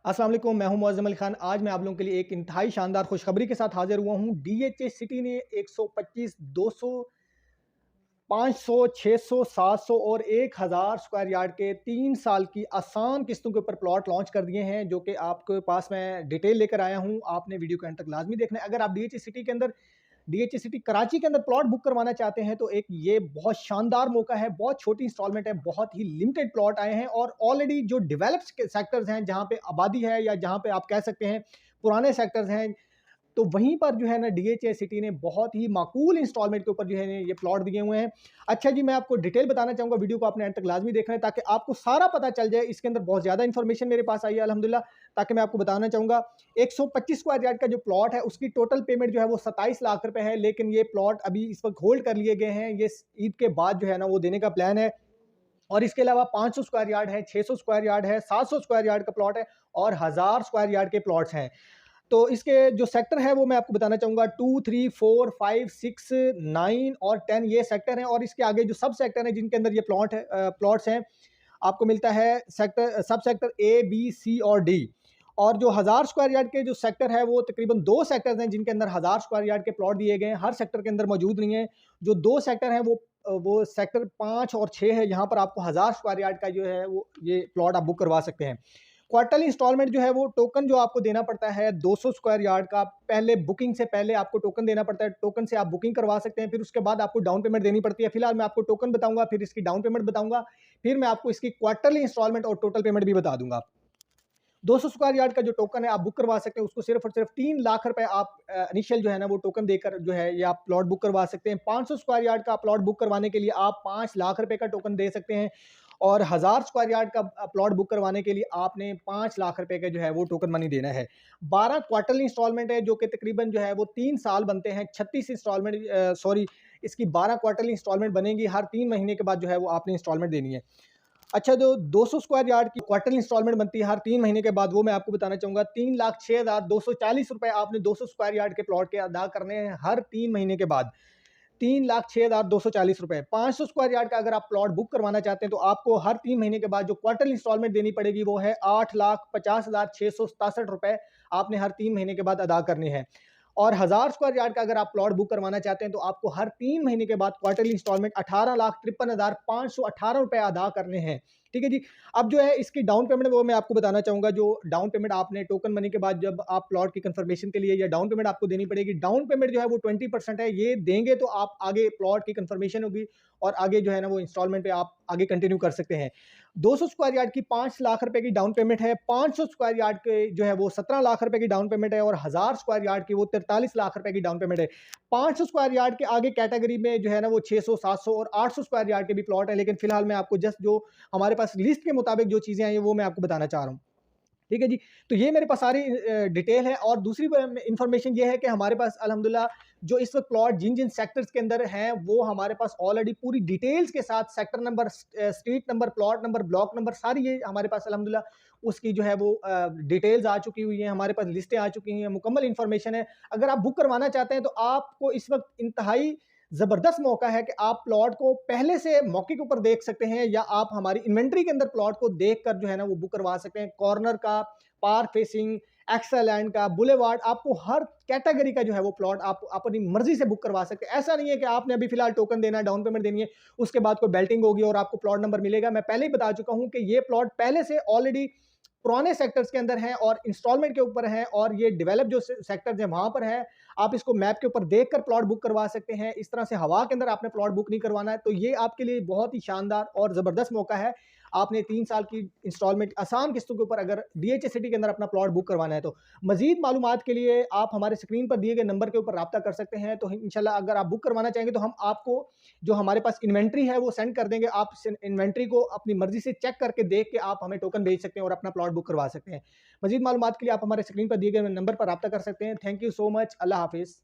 अस्सलाम वालेकुम, मैं हूं मुअज़्ज़म अली खान। आज मैं आप लोगों के लिए एक इंतहाई शानदार खुशखबरी के साथ हाजिर हुआ हूं। डीएचए सिटी ने 125, 200, 500, 600, 700 और 1000 स्क्वायर यार्ड के 3 साल की आसान किस्तों के ऊपर प्लॉट लॉन्च कर दिए हैं, जो कि आपके पास मैं डिटेल लेकर आया हूं। आपने वीडियो के एंड तक लाजमी देखना है। अगर आप डीएचए सिटी कराची के अंदर प्लॉट बुक करवाना चाहते हैं तो एक ये बहुत शानदार मौका है। बहुत छोटी इंस्टॉलमेंट है, बहुत ही लिमिटेड प्लॉट आए हैं और ऑलरेडी जो डेवलप्ड सेक्टर्स हैं, जहां पे आबादी है या जहां पे आप कह सकते हैं पुराने सेक्टर्स हैं, तो वहीं पर जो है ना डीएचए सिटी ने बहुत ही माकूल इंस्टॉलमेंट के ऊपर जो है ये प्लॉट दिए हुए हैं। अच्छा जी, मैं आपको डिटेल बताना चाहूँगा, वीडियो को आपने एंड तक लाजमी देखना है ताकि आपको सारा पता चल जाए। इसके अंदर बहुत ज़्यादा इन्फॉर्मेशन मेरे पास आई है अल्हम्दुलिल्लाह, ताकि मैं आपको बताना चाहूँगा। 125 स्क्वायर यार्ड का जो प्लॉट है उसकी टोटल पेमेंट जो है वो 27 लाख रुपए है, लेकिन ये प्लॉट अभी इस वक्त होल्ड कर लिए गए हैं। ये ईद के बाद जो है ना वो देने का प्लान है। और इसके अलावा 500 स्क्वायर यार्ड है, 600 स्क्वायर यार्ड है, 700 स्क्वायर यार्ड का प्लॉट है और 1000 स्क्वायर यार्ड के प्लॉट्स हैं। तो इसके जो सेक्टर है वो मैं आपको बताना चाहूँगा। 2, 3, 4, 5, 6, 9 और 10 ये सेक्टर हैं और इसके आगे जो सब सेक्टर हैं जिनके अंदर ये प्लॉट्स हैं, आपको मिलता है सेक्टर सब सेक्टर ए, बी, सी और डी। और जो 1000 स्क्वायर यार्ड के जो सेक्टर है वो तकरीबन 2 सेक्टर्स हैं जिनके अंदर 1000 स्क्वायर यार्ड के प्लॉट दिए गए हैं। हर सेक्टर के अंदर मौजूद नहीं है। जो 2 सेक्टर हैं वो सेक्टर 5 और 6 है, यहाँ पर आपको 1000 स्क्वायर यार्ड का जो है वो ये प्लॉट आप बुक करवा सकते हैं। क्वार्टरली इंस्टॉलमेंट जो है वो टोकन जो आपको देना पड़ता है 200 स्क्वायर यार्ड का, पहले बुकिंग से पहले आपको टोकन देना पड़ता है। टोकन से आप बुकिंग करवा सकते हैं, फिर उसके बाद आपको डाउन पेमेंट देनी पड़ती है। फिलहाल मैं आपको टोकन बताऊंगा, फिर इसकी डाउन पेमेंट बताऊंगा, फिर मैं आपको इसकी क्वार्टरली इंस्टॉलमेंट और टोटल पेमेंट भी बता दूंगा। 200 स्क्वायर यार्ड का जो टोकन है आप बुक करवा सकते हैं, उसको सिर्फ और सिर्फ 3 लाख रुपए आप इनिशियल जो है ना वो टोकन देकर जो है ये आप प्लॉट बुक करवा सकते हैं। 500 स्क्वायर यार्ड का प्लॉट बुक करवाने के लिए आप 5 लाख रुपए का टोकन दे सकते हैं और 1000 स्क्वायर यार्ड का प्लॉट बुक करवाने के लिए आपने 5 लाख रुपए का जो है वो टोकन मनी देना है। 12 क्वार्टरली इंस्टॉलमेंट है जो कि तकरीबन जो है वो 3 साल बनते हैं। 36 इंस्टॉलमेंट सॉरी इसकी 12 क्वार्टरली इंस्टॉलमेंट बनेगी। हर 3 महीने के बाद जो है वो आपने इंस्टॉलमेंट देनी है। अच्छा, जो 200 स्क्वायर यार्ड की क्वार्टरली इंस्टॉलमेंट बनती है हर 3 महीने के बाद, वो मैं आपको बताना चाहूँगा। 3,06,240 रुपए आपने 200 स्क्वायर यार्ड के प्लॉट के अदा करने हैं हर 3 महीने के बाद। 3,06,240 रुपए। 500 स्क्वायर यार्ड का अगर आप प्लॉट बुक करवाना चाहते हैं तो आपको हर 3 महीने के बाद जो क्वार्टरली इंस्टॉलमेंट देनी पड़ेगी वो है 8,50,667 रुपए आपने हर 3 महीने के बाद अदा करने हैं। और 1000 स्क्वायर यार्ड का अगर आप प्लॉट बुक करवाना चाहते हैं तो आपको हर 3 महीने के बाद क्वार्टरली इंस्टॉलमेंट 18,53,518 रुपए अदा करने हैं। ठीक है जी। अब जो है इसकी डाउन पेमेंट वो मैं आपको बताना चाहूँगा। जो डाउन पेमेंट आपने टोकन मनी के बाद जब आप प्लॉट की कंफर्मेशन के लिए या डाउन पेमेंट आपको देनी पड़ेगी। डाउन पेमेंट जो है वो 20% है। ये देंगे तो आप आगे प्लॉट की कंफर्मेशन होगी और आगे जो है ना वो इंस्टॉलमेंट पे आप आगे कंटिन्यू कर सकते हैं। 200 स्क्वायर यार्ड की 5 लाख रुपए की डाउन पेमेंट है। 500 स्क्वायर यार्ड के जो है वो 17 लाख रुपए की डाउन पेमेंट है और 1000 स्क्वायर यार्ड की वो 43 लाख रुपए की डाउन पेमेंट है। 500 स्क्वायर यार्ड के आगे कैटेगरी में जो है ना वो 600, 700 और 800 स्क्वायर यार्ड के भी प्लॉट है, लेकिन फिलहाल मैं आपको जस्ट जो हमारे पास लिस्ट के मुताबिक जो चीज़ें आई हैं वो मैं आपको बताना चाह रहा हूँ। ठीक है जी। तो ये मेरे पास सारी डिटेल है और दूसरी इन्फॉर्मेशन ये है कि हमारे पास अल्हम्दुलिल्लाह जो इस वक्त प्लॉट जिन-जिन सेक्टर्स के अंदर हैं वो हमारे पास ऑलरेडी पूरी डिटेल्स के साथ sector number, street number, plot number, block number सारी ये हमारे पास अल्हम्दुलिल्लाह उसकी जो है वो डिटेल्स आ चुकी हुई हैं, हमारे पास लिस्टें आ चुकी हैं, मुकम्मल इन्फॉर्मेशन है। अगर आप बुक करवाना चाहते हैं तो आपको इस वक्त इंतहाई ज़बरदस्त मौका है कि आप प्लॉट को पहले से मौके के ऊपर देख सकते हैं या आप हमारी इन्वेंट्री के अंदर प्लॉट को देखकर जो है ना वो बुक करवा सकते हैं। कॉर्नर का, पार्क फेसिंग, एक्सेलैंड का, बुलेवार्ड, आपको हर कैटेगरी का जो है वो प्लॉट आप अपनी मर्जी से बुक करवा सकते हैं। ऐसा नहीं है कि आपने अभी फिलहाल टोकन देना है, डाउन पेमेंट देनी है, उसके बाद कोई बेल्टिंग होगी और आपको प्लॉट नंबर मिलेगा। मैं पहले ही बता चुका हूँ कि ये प्लॉट पहले से ऑलरेडी पुराने सेक्टर्स के अंदर हैं और इंस्टॉलमेंट के ऊपर हैं और ये डेवलप जो सेक्टर्स हैं वहां पर है। आप इसको मैप के ऊपर देखकर प्लॉट बुक करवा सकते हैं। इस तरह से हवा के अंदर आपने प्लॉट बुक नहीं करवाना है। तो ये आपके लिए बहुत ही शानदार और ज़बरदस्त मौका है। आपने 3 साल की इंस्टॉलमेंट आसान किस्तों के ऊपर अगर डीएचए सिटी के अंदर अपना प्लॉट बुक करवाना है तो मजीद मालूमात के लिए आप हमारे स्क्रीन पर दिए गए नंबर के ऊपर रब्ता कर सकते हैं। तो इंशाल्लाह अगर आप बुक करवाना चाहेंगे तो हम आपको जो हमारे पास इन्वेंट्री है वो सेंड कर देंगे। आप इस इन्वेंट्री को अपनी मर्जी से चेक करके देख के आप हमें टोकन भेज सकते हैं और अपना प्लॉट बुक करवा सकते हैं। मजीद मालूमात के लिए आप हमारे स्क्रीन पर दिए गए नंबर पर रब्ता कर सकते हैं। Thank you so much. अल्लाह हाफिज़।